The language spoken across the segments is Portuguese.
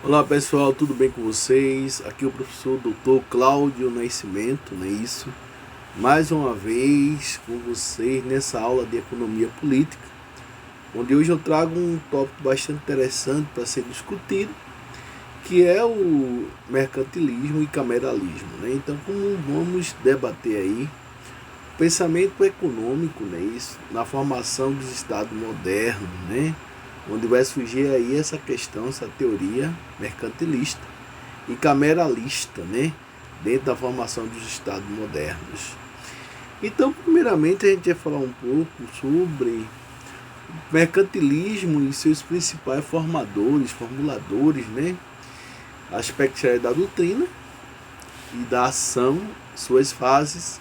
Olá pessoal, tudo bem com vocês? Aqui é o professor Dr. Cláudio Nascimento, não é isso? Mais uma vez com vocês nessa aula de Economia Política, onde hoje eu trago um tópico bastante interessante para ser discutido, que é o mercantilismo e cameralismo, né? Então, como vamos debater aí o pensamento econômico, né? Isso, na formação dos estados modernos, né? Onde vai surgir aí essa questão, essa teoria mercantilista e cameralista, né? Dentro da formação dos estados modernos. Então, primeiramente, a gente vai falar um pouco sobre o mercantilismo e seus principais formuladores, né? Aspectos da doutrina e da ação, suas fases.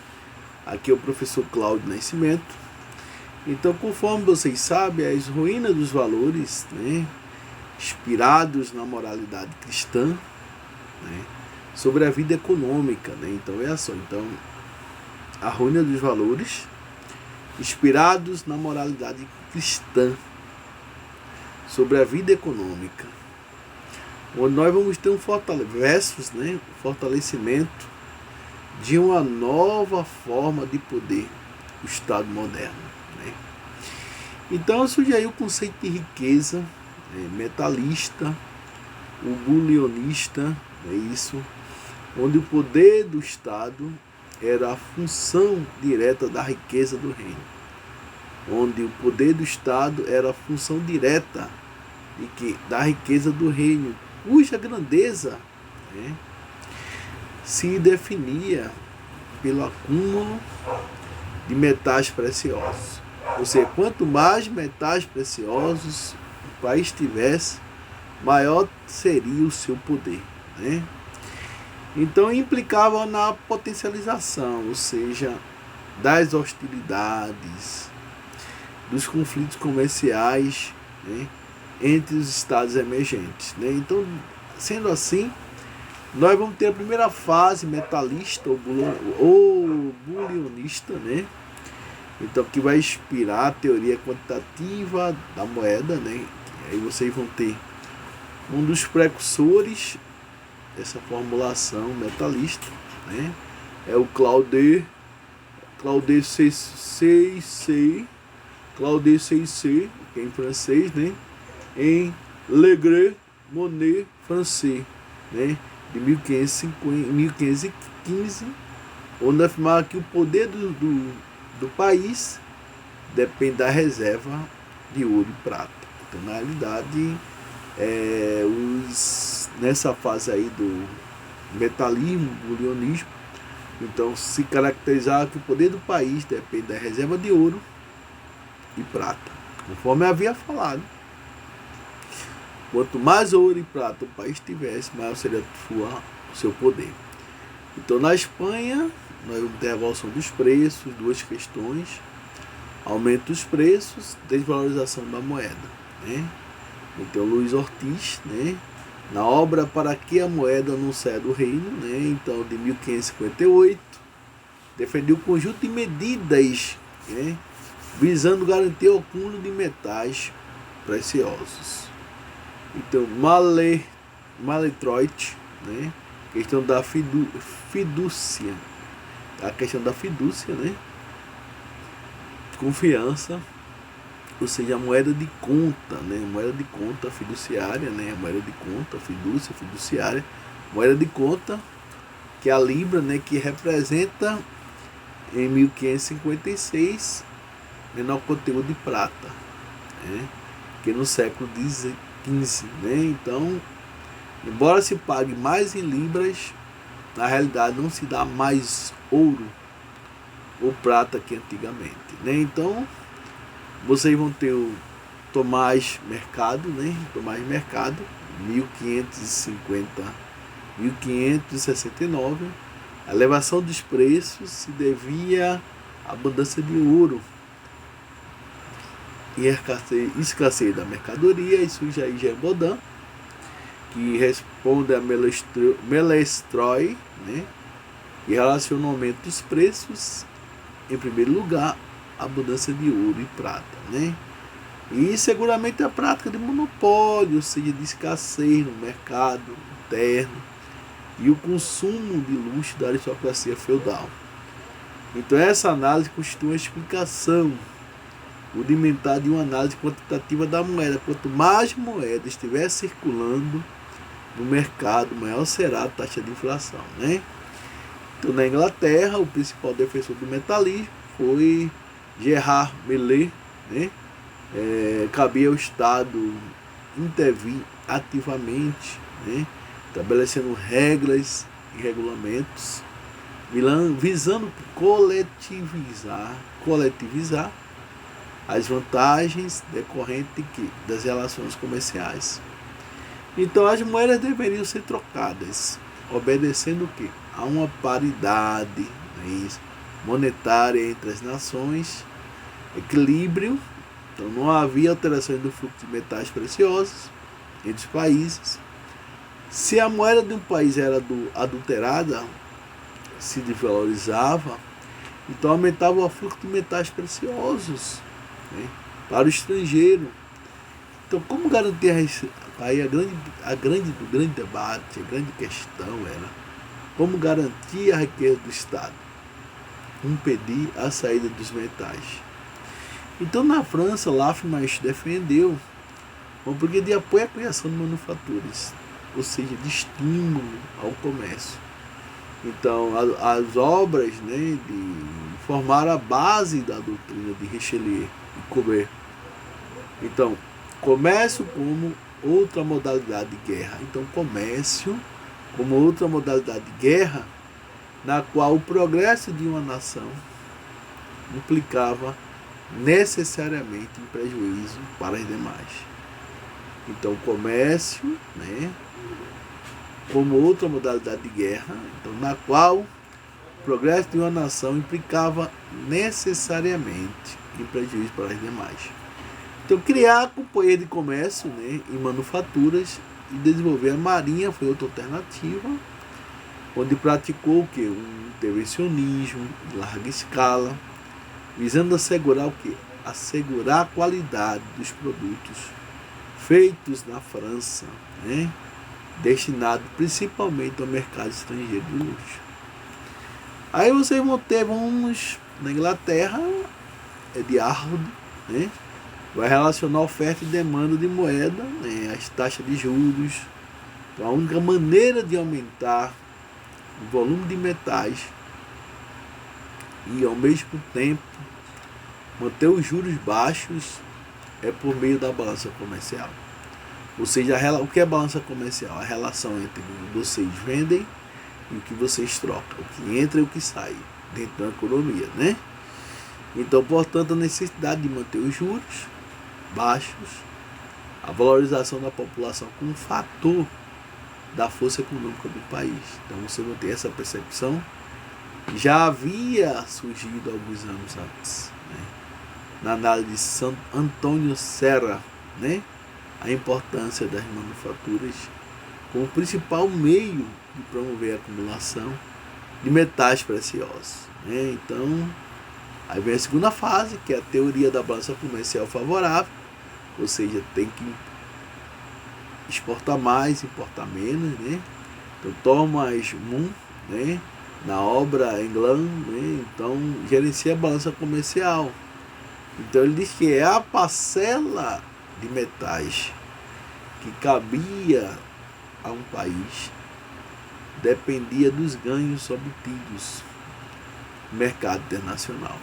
Aqui é o professor Cláudio Nascimento. Então, conforme vocês sabem, as ruínas dos valores, né, inspirados na moralidade cristã, né, sobre a vida econômica, né? Então, é assim. Então, a ruína dos valores inspirados na moralidade cristã sobre a vida econômica, onde nós vamos ter um fortalecimento de uma nova forma de poder, o Estado moderno. Então surge aí o conceito de riqueza metalista, o bulionista, é isso, onde o poder do Estado era a função direta da riqueza do reino, onde o poder do Estado era a função direta da riqueza do reino, cuja grandeza, né, se definia pelo acúmulo de metais preciosos. Ou seja, quanto mais metais preciosos o país tivesse, maior seria o seu poder, né? Então implicava na potencialização, ou seja, das hostilidades, dos conflitos comerciais, né, entre os estados emergentes, né? Então, sendo assim, nós vamos ter a primeira fase metalista ou bulionista, né? Então, que vai inspirar a teoria quantitativa da moeda, né? Aí vocês vão ter um dos precursores dessa formulação metalista, né? É o Claude Ceyce, que é em francês, né? Em Legre Monet francês, né? De 1515, onde afirmava que o poder do país depende da reserva de ouro e prata. Então, na realidade, nessa fase aí do metalismo, bulionismo, então se caracterizava que o poder do país depende da reserva de ouro e prata. Conforme havia falado, quanto mais ouro e prata o país tivesse, maior seria o seu poder. Então, na Espanha, nós vamos ter a evolução dos preços, duas questões: aumento dos preços, desvalorização da moeda, né? Então, Luiz Ortiz, né, na obra Para que a Moeda Não Saia do Reino, né, então, de 1558, defendeu um conjunto de medidas, né, visando garantir o acúmulo de metais preciosos. Então, Maletroit, né, questão da fidúcia, a questão da fidúcia, né? Confiança, ou seja, a moeda de conta, né? Moeda de conta fiduciária, né? A moeda de conta, fidúcia, fiduciária, moeda de conta, que é a Libra, né? Que representa em 1556 menor conteúdo de prata, né? Que no século XV, né? Então, embora se pague mais em libras, na realidade não se dá mais ouro ou prata que antigamente, né? Então, vocês vão ter o Tomás Mercado, né? Tomás Mercado, 1569. A elevação dos preços se devia à abundância de ouro e escassez da mercadoria. E surge aí Jean Baudin, que responde a Melestroy, né? E relaciona o aumento dos preços, em primeiro lugar, a abundância de ouro e prata, né? E seguramente a prática de monopólio, ou seja, de escassez no mercado interno, e o consumo de luxo da aristocracia feudal. Então essa análise constitui uma explicação rudimentar de uma análise quantitativa da moeda. Quanto mais moeda estiver circulando no mercado, maior será a taxa de inflação, né? Então, na Inglaterra, o principal defensor do metalismo foi Gerard Millais, né? Cabia ao Estado intervir ativamente, né? Estabelecendo regras e regulamentos, visando coletivizar as vantagens decorrentes das relações comerciais. Então as moedas deveriam ser trocadas, obedecendo o quê? A uma paridade, monetária entre as nações, equilíbrio. Então não havia alterações do fluxo de metais preciosos entre os países. Se a moeda de um país era adulterada, se desvalorizava, então aumentava o fluxo de metais preciosos, né, para o estrangeiro. Então, como garantir aí o grande debate, a grande questão era como garantir a riqueza do Estado, impedir a saída dos metais. Então, na França, Laffemas defendeu uma política de apoio à criação de manufaturas, ou seja, de estímulo ao comércio. Então, as obras, né, formaram a base da doutrina de Richelieu e Colbert. Então, comércio como outra modalidade de guerra. Então, comércio como outra modalidade de guerra, na qual o progresso de uma nação implicava necessariamente em prejuízo para as demais. Então, comércio, né, como outra modalidade de guerra, então, na qual o progresso de uma nação implicava necessariamente em prejuízo para as demais. Então, criar a companhia de comércio, né, em manufaturas e desenvolver a marinha foi outra alternativa, onde praticou o quê? Um intervencionismo em larga escala, visando assegurar o quê? Assegurar a qualidade dos produtos feitos na França, né, destinado principalmente ao mercado estrangeiro de luxo. Aí vocês vão ter, na Inglaterra, Edward, né, vai relacionar oferta e demanda de moeda, né, as taxas de juros. Então, a única maneira de aumentar o volume de metais e, ao mesmo tempo, manter os juros baixos é por meio da balança comercial. Ou seja, o que é balança comercial? A relação entre o que vocês vendem e o que vocês trocam, o que entra e o que sai dentro da economia, né? Então, portanto, a necessidade de manter os juros baixos, a valorização da população como um fator da força econômica do país. Então, você não tem essa percepção. Já havia surgido alguns anos antes, né, na análise de Santo Antônio Serra, né, a importância das manufaturas como principal meio de promover a acumulação de metais preciosos, né? Então, aí vem a segunda fase, que é a teoria da balança comercial favorável, ou seja, tem que exportar mais, importar menos, né? Então, Thomas Moon, né, na obra England, né, então gerencia a balança comercial. Então ele diz que é a parcela de metais que cabia a um país dependia dos ganhos obtidos no mercado internacional,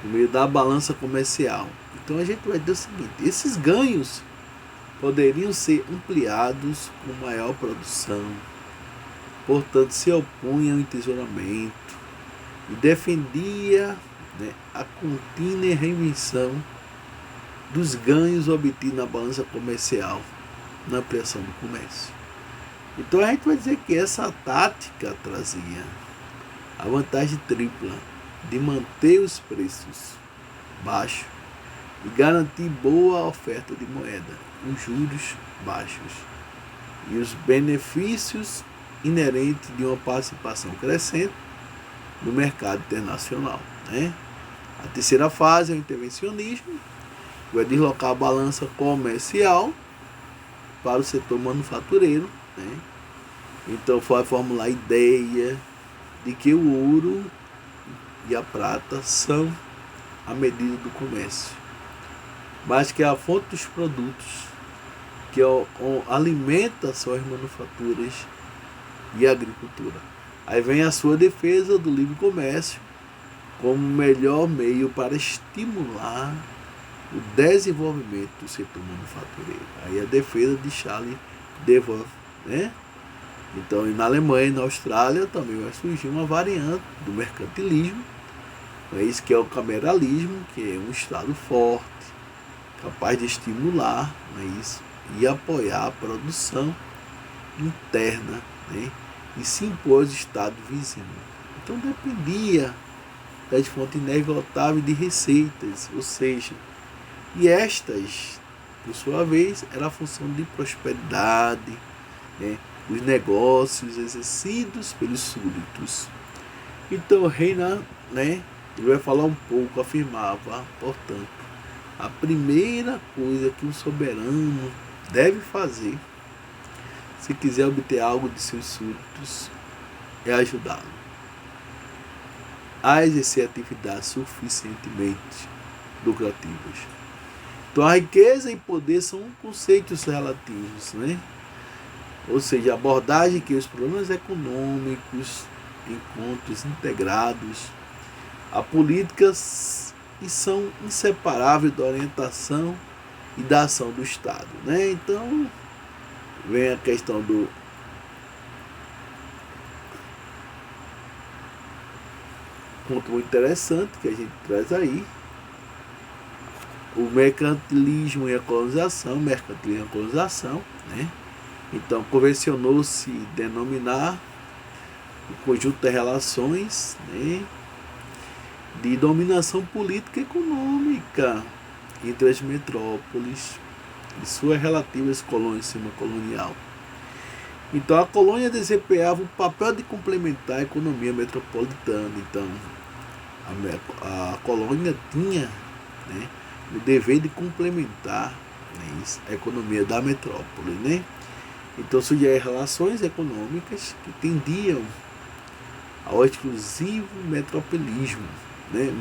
no meio da balança comercial. Então a gente vai dizer o seguinte: esses ganhos poderiam ser ampliados com maior produção, portanto se opunha ao entesouramento e defendia, né, a contínua reinvenção dos ganhos obtidos na balança comercial, na ampliação do comércio. Então a gente vai dizer que essa tática trazia a vantagem tripla de manter os preços baixos e garantir boa oferta de moeda, os juros baixos e os benefícios inerentes de uma participação crescente no mercado internacional, né? A terceira fase é o intervencionismo, vai deslocar a balança comercial para o setor manufatureiro, né? Então vai formular a ideia de que o ouro e a prata são a medida do comércio, mas que é a fonte dos produtos que alimenta suas manufaturas e a agricultura. Aí vem a sua defesa do livre comércio como o melhor meio para estimular o desenvolvimento do setor manufatureiro. Aí a defesa de Charles de Gaulle, né? Então, na Alemanha e na Austrália também vai surgir uma variante do mercantilismo, não é isso, que é o cameralismo, que é um Estado forte, capaz de estimular, não é isso, e apoiar a produção interna, né, e se impor aos estados vizinhos. Então dependia das fontes inesgotáveis de receitas, ou seja, e estas, por sua vez, era a função de prosperidade, né, os negócios exercidos pelos súditos. Então Renan, né, ele vai falar um pouco, afirmava, portanto, a primeira coisa que um soberano deve fazer, se quiser obter algo de seus súditos, é ajudá-lo a exercer atividades suficientemente lucrativas. Então a riqueza e poder são conceitos relativos, né? Ou seja, a abordagem que os problemas econômicos, encontros integrados, a políticas e são inseparáveis da orientação e da ação do Estado, né? Então vem a questão do ponto muito interessante que a gente traz aí, o mercantilismo e a colonização, né? Então convencionou-se denominar o conjunto de relações, né, de dominação política e econômica entre as metrópoles e suas relativas colônias de cima colonial. Então a colônia desempenhava o papel de complementar a economia metropolitana. Então a colônia tinha, né, o dever de complementar, né, a economia da metrópole, né? Então surgiam relações econômicas que tendiam ao exclusivo metropolismo, né,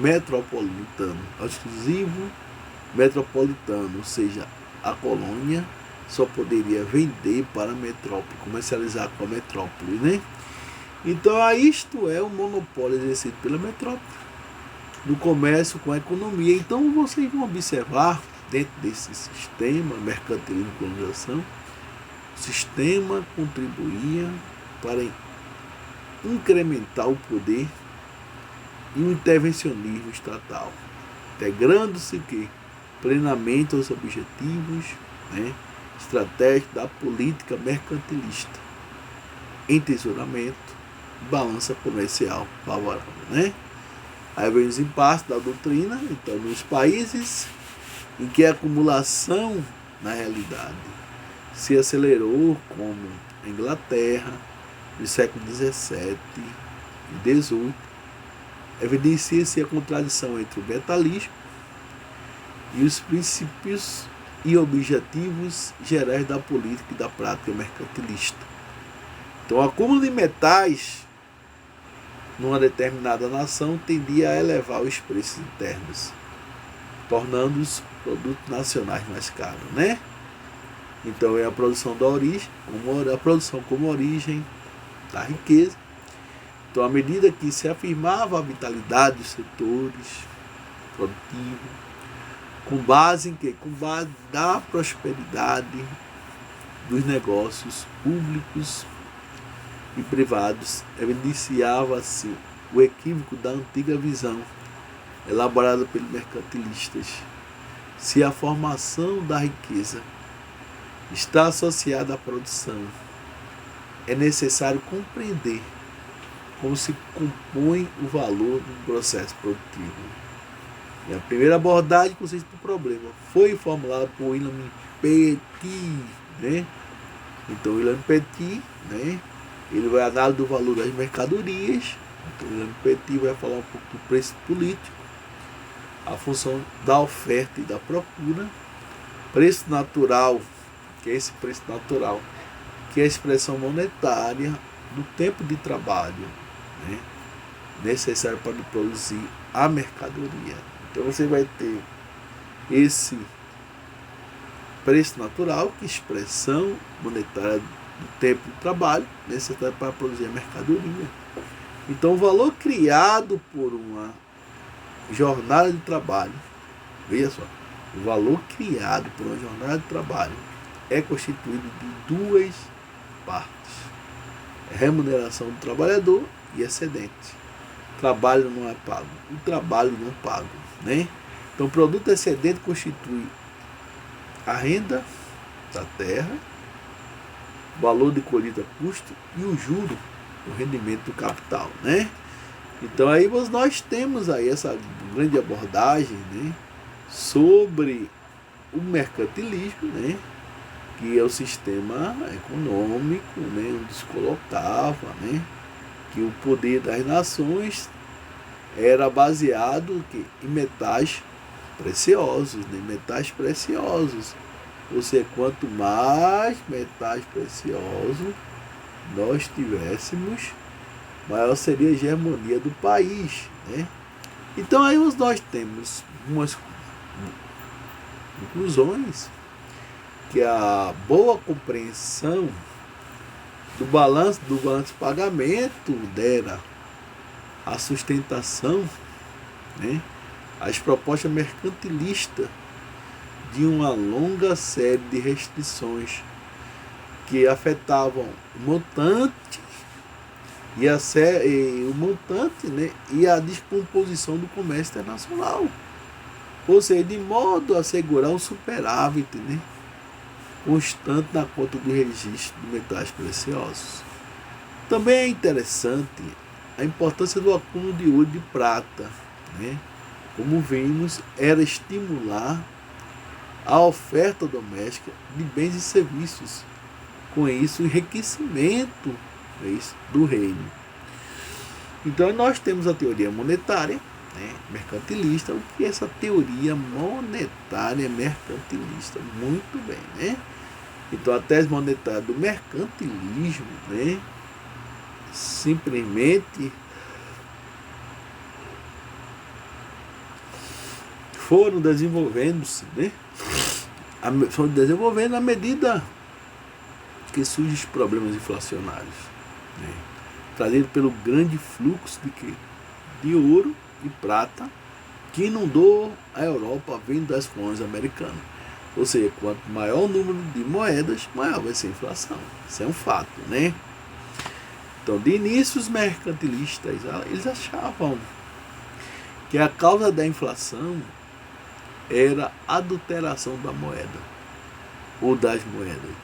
ao exclusivo metropolitano, ou seja, a colônia só poderia vender para a metrópole, comercializar com a metrópole, né? Então, isto é o monopólio exercido pela metrópole no comércio com a economia. Então, vocês vão observar, dentro desse sistema mercantilismo e colonização, o sistema contribuía para incrementar o poder e o intervencionismo estatal, integrando-se plenamente aos objetivos, né, estratégicos da política mercantilista, entesouramento, balança comercial favorável, né? Aí vem os impasses da doutrina. Então, nos países em que a acumulação, na realidade, se acelerou, como a Inglaterra, no século XVII e XVIII, evidencia-se a contradição entre o metalismo e os princípios e objetivos gerais da política e da prática mercantilista. Então, o acúmulo de metais numa determinada nação tendia a elevar os preços internos, tornando os produtos nacionais mais caros, né? Então, é a produção da origem, a produção como origem da riqueza. Então, à medida que se afirmava a vitalidade dos setores produtivos, com base em quê? Com base da prosperidade dos negócios públicos e privados, evidenciava-se o equívoco da antiga visão elaborada pelos mercantilistas. Se a formação da riqueza está associada à produção, é necessário compreender como se compõe o valor do processo produtivo. E a primeira abordagem do conceito do problema foi formulada por William Petit, né? Então, William Petit, né, ele vai analisar o valor das mercadorias. Então, William Petit vai falar um pouco do preço político, a função da oferta e da procura, preço natural, que é esse preço natural, que é a expressão monetária do tempo de trabalho, né, necessário para produzir a mercadoria. Então você vai ter esse preço natural, que é expressão monetária do tempo de trabalho necessário para produzir a mercadoria. Então o valor criado por uma jornada de trabalho, veja só, o valor criado por uma jornada de trabalho é constituído de duas partes: remuneração do trabalhador e excedente. Trabalho não é pago, o trabalho não é pago, né? Então o produto excedente constitui a renda da terra, o valor de colheita, custo e o juro, o rendimento do capital, né? Então aí nós temos aí essa grande abordagem, né, sobre o mercantilismo, né, que é o sistema econômico, né, onde se colocava, né, que o poder das nações era baseado em metais preciosos, né, metais preciosos. Ou seja, quanto mais metais preciosos nós tivéssemos, maior seria a hegemonia do país, né? Então aí nós temos umas conclusões, que a boa compreensão do balanço de pagamento dera a sustentação, né, as propostas mercantilistas de uma longa série de restrições que afetavam o montante né, e a descomposição do comércio internacional. Ou seja, de modo a assegurar um superávit, né, constante na conta do registro de metais preciosos. Também é interessante a importância do acúmulo de ouro e de prata, né? Como vimos, era estimular a oferta doméstica de bens e serviços, com isso o enriquecimento do reino. Então nós temos a teoria monetária, né, mercantilista. O que é essa teoria monetária mercantilista? Muito bem, né? Então a tese monetária do mercantilismo, né, simplesmente foram desenvolvendo-se, né? Foram desenvolvendo à medida que surgem os problemas inflacionários, né, trazido pelo grande fluxo de ouro e prata que inundou a Europa vindo das colônias americanas. Ou seja, quanto maior o número de moedas, maior vai ser a inflação. Isso é um fato, né? Então, de início, os mercantilistas, eles achavam que a causa da inflação era a adulteração da moeda, ou das moedas,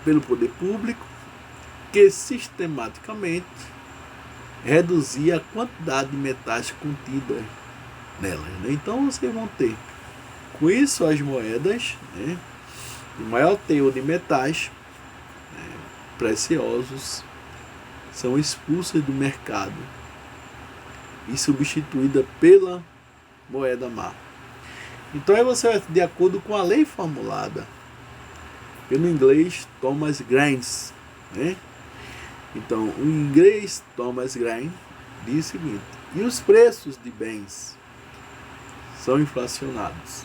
pelo poder público, que sistematicamente reduzia a quantidade de metais contidas nelas, né? Então, vocês vão ter, com isso, as moedas, né, o maior teor de metais, né, preciosos são expulsas do mercado e substituídas pela moeda má. Então aí você vai de acordo com a lei formulada pelo inglês Thomas Grimes, né? Então o inglês Thomas Grimes diz o seguinte: e os preços de bens são inflacionados,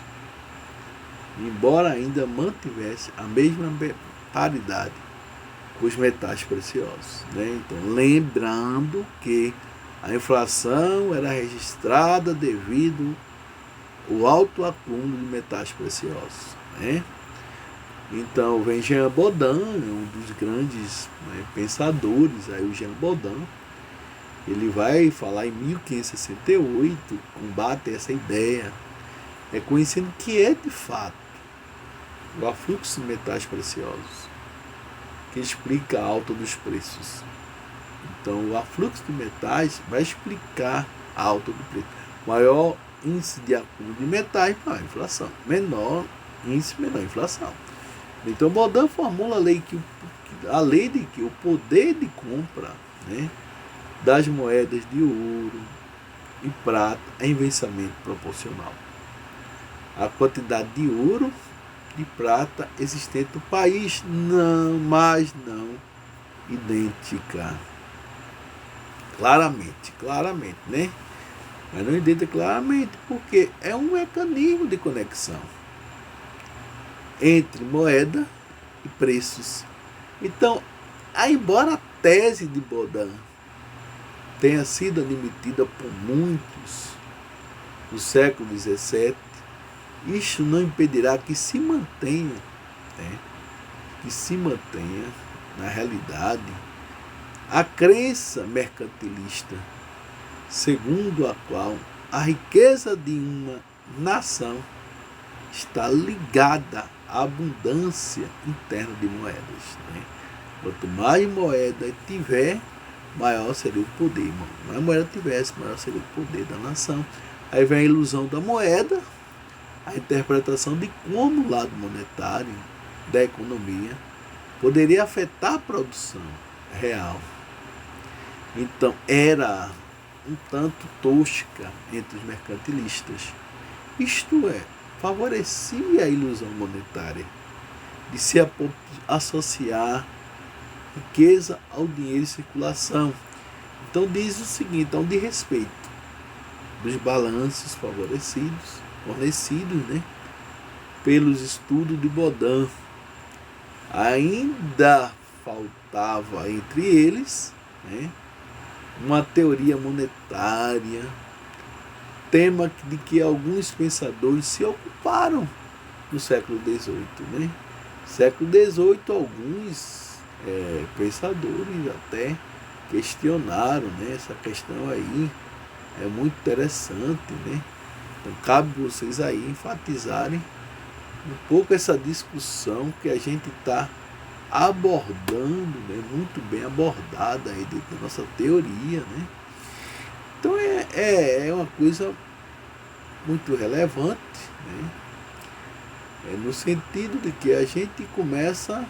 embora ainda mantivesse a mesma paridade com os metais preciosos, né? Então, lembrando que a inflação era registrada devido ao alto acúmulo de metais preciosos, né? Então, vem Jean Baudin, um dos grandes, né, pensadores, aí o Jean Baudin, ele vai falar em 1568, combate essa ideia, reconhecendo que é de fato o afluxo de metais preciosos que explica a alta dos preços. Então, o afluxo de metais vai explicar a alta do preço. Maior índice de acúmulo de metais, maior inflação. Menor índice, menor inflação. Então, Baudin formula a lei de que o poder de compra, né, das moedas de ouro e prata é inversamente proporcional à quantidade de ouro e prata existente no país, mas não idêntica. Claramente, né? Mas não idêntica claramente, porque é um mecanismo de conexão entre moeda e preços. Então, embora a tese de Baudin tenha sido admitida por muitos no século XVII, isso não impedirá que se mantenha, né, na realidade, a crença mercantilista, segundo a qual a riqueza de uma nação está ligada à abundância interna de moedas. Né? Quanto mais moeda tiver, maior seria o poder. Irmão. Mais moeda tivesse, maior seria o poder da nação. Aí vem a ilusão da moeda, a interpretação de como o lado monetário da economia poderia afetar a produção real. Então, era um tanto tosca entre os mercantilistas. Isto é, favorecia a ilusão monetária de se associar riqueza ao dinheiro em circulação. Então diz o seguinte, há um desrespeito dos balanços fornecidos, né, pelos estudos de Baudin. Ainda faltava entre eles, né, uma teoria monetária, tema de que alguns pensadores se ocuparam no século XVIII. Né? Século XVIII, alguns pensadores até questionaram, né? Essa questão aí é muito interessante. Né? Então, cabe vocês aí enfatizarem um pouco essa discussão que a gente está abordando, né? Muito bem abordada aí dentro da nossa teoria. Né? Então é uma coisa muito relevante, né? No sentido de que a gente começa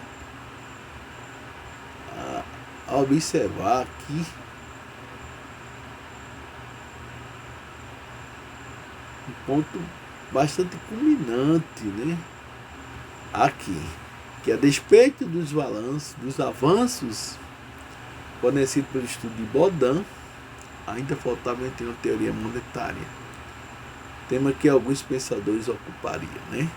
a observar aqui um ponto bastante culminante, né? Aqui, que a despeito dos avanços fornecidos pelo estudo de Baudin, ainda faltava entender uma teoria monetária, tema que alguns pensadores ocupariam, né?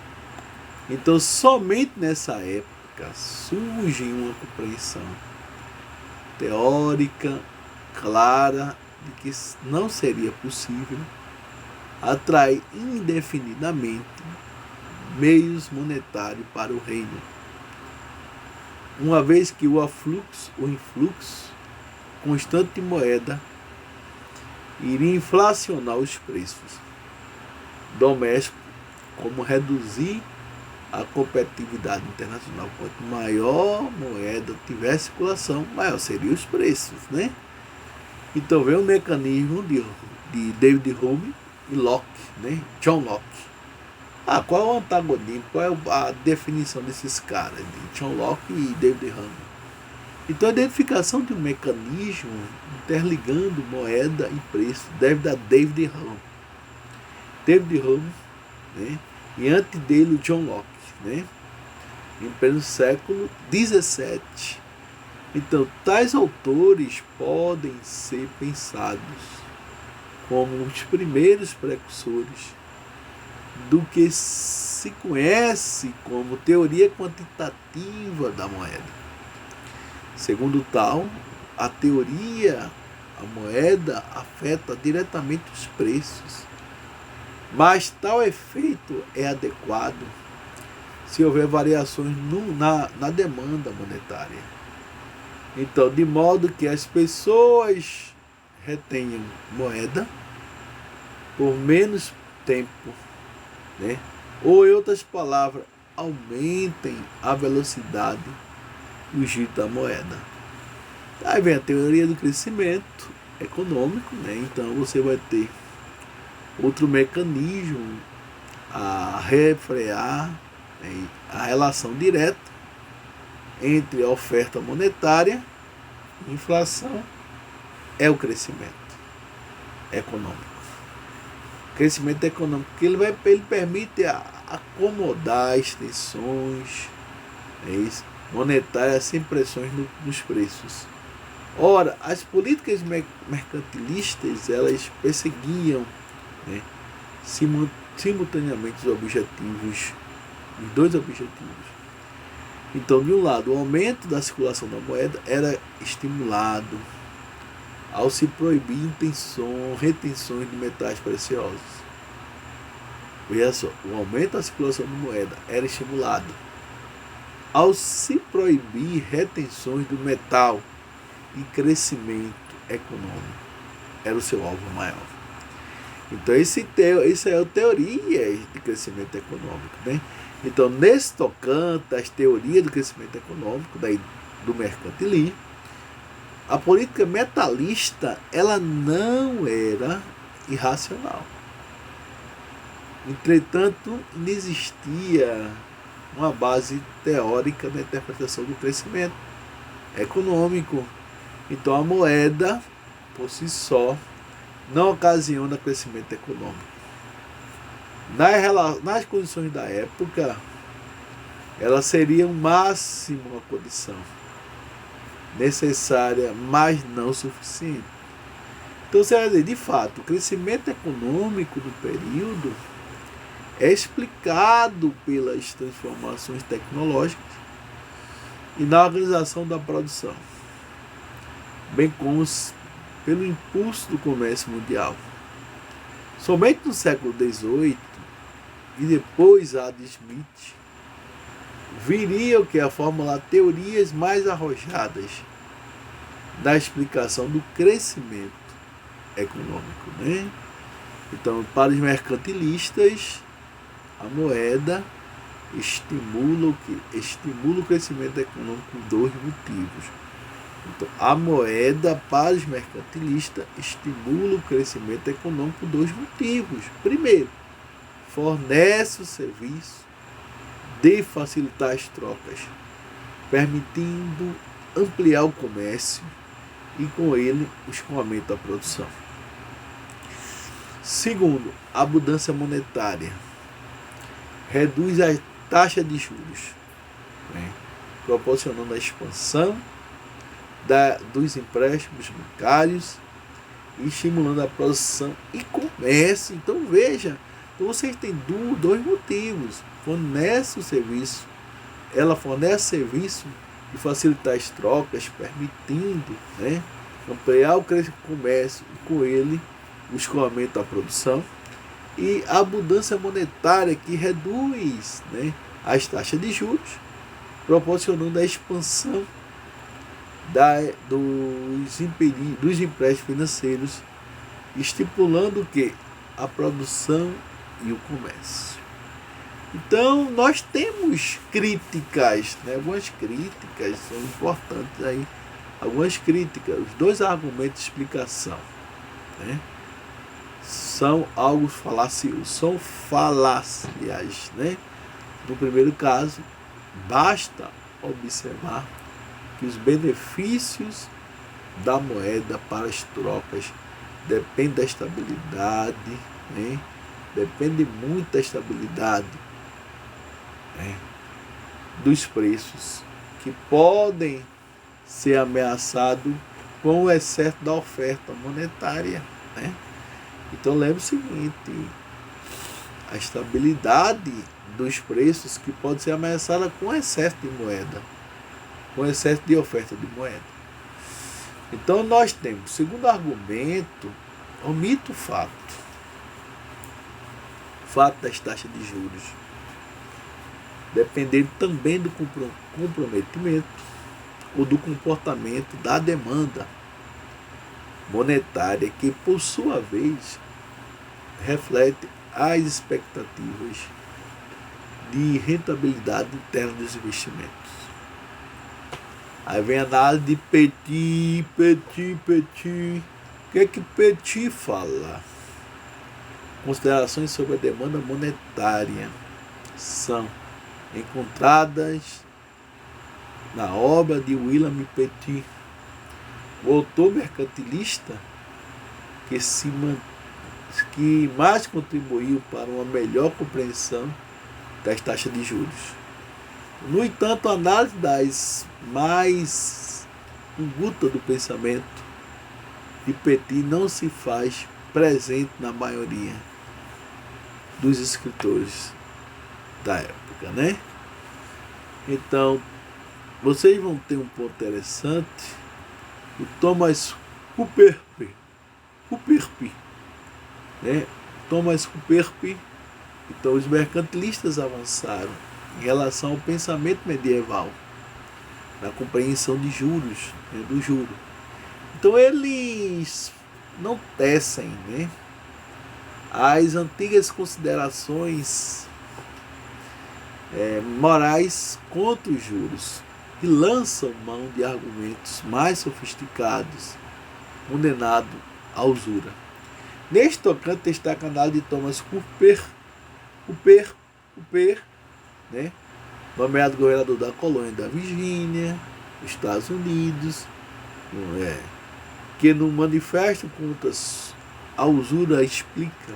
Então, somente nessa época surge uma compreensão teórica clara de que não seria possível atrair indefinidamente meios monetários para o reino, uma vez que o influxo constante de moeda iria inflacionar os preços domésticos, como reduzir a competitividade internacional. Quanto maior moeda tiver circulação, maior seriam os preços, né? Então vem o mecanismo de David Hume e Locke, né? John Locke. Qual é o antagonismo? Qual é a definição desses caras, de John Locke e David Hume? Então a identificação de um mecanismo interligando moeda e preço deve dar David Hume. David Hume, né? E antes dele o John Locke, né? Em pleno século XVII. Então, tais autores podem ser pensados como os primeiros precursores do que se conhece como teoria quantitativa da moeda. Segundo tal, a moeda afeta diretamente os preços, mas tal efeito é adequado se houver variações na demanda monetária. Então, de modo que as pessoas retenham moeda por menos tempo, né? Ou, em outras palavras, aumentem a velocidade do giro da moeda. Aí vem a teoria do crescimento econômico, né? Então você vai ter outro mecanismo a refrear, né, a relação direta entre a oferta monetária e inflação é o crescimento econômico. crescimento econômico, porque ele permite acomodar as tensões, monetárias sem pressões nos preços. Ora, as políticas mercantilistas, elas perseguiam, né, simultaneamente os dois objetivos. Então, de um lado, o aumento da circulação da moeda era estimulado ao se proibir retenções de metais preciosos. Veja só, o aumento da circulação da moeda era estimulado ao se proibir retenções do metal e crescimento econômico. Era o seu alvo maior. Então, isso é a teoria de crescimento econômico, né? Então, nesse tocante, as teorias do crescimento econômico, do mercantilismo, a política metalista, ela não era irracional. Entretanto, não existia uma base teórica na interpretação do crescimento econômico. Então, a moeda, por si só, não ocasiona crescimento econômico. Nas condições da época, ela seria o máximo uma condição necessária, mas não suficiente. Então, você vai dizer, de fato, o crescimento econômico do período é explicado pelas transformações tecnológicas e na organização da produção, bem como pelo impulso do comércio mundial. Somente no século XVIII e depois Adam Smith viriam que a formular teorias mais arrojadas da explicação do crescimento econômico, né? Então, para os mercantilistas, a moeda estimula o crescimento econômico por dois motivos. Então, a moeda, para os mercantilistas, estimula o crescimento econômico por dois motivos. Primeiro, fornece o serviço de facilitar as trocas, permitindo ampliar o comércio e, com ele, o escoamento da produção. Segundo, a abundância monetária reduz a taxa de juros, né, proporcionando a expansão dos empréstimos bancários e estimulando a produção e comércio. Então, veja, vocês têm dois motivos. Ela fornece serviço de facilitar as trocas, permitindo, né, ampliar o comércio e, com ele, o escoamento da produção. E a abundância monetária, que reduz, né, as taxas de juros, proporcionando a expansão dos empréstimos financeiros, estipulando o quê? A produção e o comércio. Então, nós temos críticas, né? Algumas críticas são importantes aí. Algumas críticas, os dois argumentos de explicação, né, são algo falaciosos, são falácias, né? No primeiro caso, basta observar que os benefícios da moeda para as trocas dependem da estabilidade, né? Depende muito da estabilidade, né, dos preços, que podem ser ameaçados com o excesso da oferta monetária, né? Então, lembre o seguinte: a estabilidade dos preços que pode ser ameaçada com excesso de moeda, com excesso de oferta de moeda. Então, nós temos, segundo argumento, omite o fato das taxas de juros, dependendo também do comprometimento ou do comportamento da demanda monetária, que, por sua vez, reflete as expectativas de rentabilidade interna dos investimentos. Aí vem a análise de Petit. O que é que Petit fala? Considerações sobre a demanda monetária são encontradas na obra de William Petit, o autor mercantilista que se que mais contribuiu para uma melhor compreensão das taxas de juros. No entanto, a análise das mais inguta do pensamento de Petit não se faz presente na maioria dos escritores da época, né? Então, vocês vão ter um ponto interessante. O Thomas Kuperpi, né? Thomas Kuperpi. Então, os mercantilistas avançaram em relação ao pensamento medieval, na compreensão de juros, né, do juro. Então, eles não tecem, né, as antigas considerações morais contra os juros e lançam mão de argumentos mais sofisticados, condenado à usura. Neste tocante, destaca a análise de Thomas Cooper, né, nomeado governador da colônia da Virgínia, Estados Unidos, que no manifesto contra a usura explica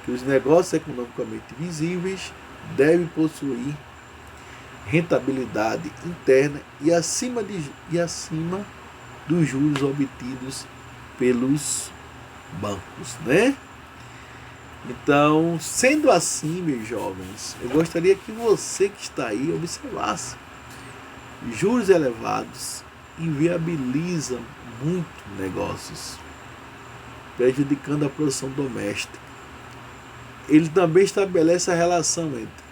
que os negócios economicamente visíveis devem possuir rentabilidade interna e acima dos juros obtidos pelos bancos, né? Então, sendo assim, meus jovens, eu gostaria que você que está aí observasse. Juros elevados inviabilizam muito negócios, prejudicando a produção doméstica. Ele também estabelece a relação entre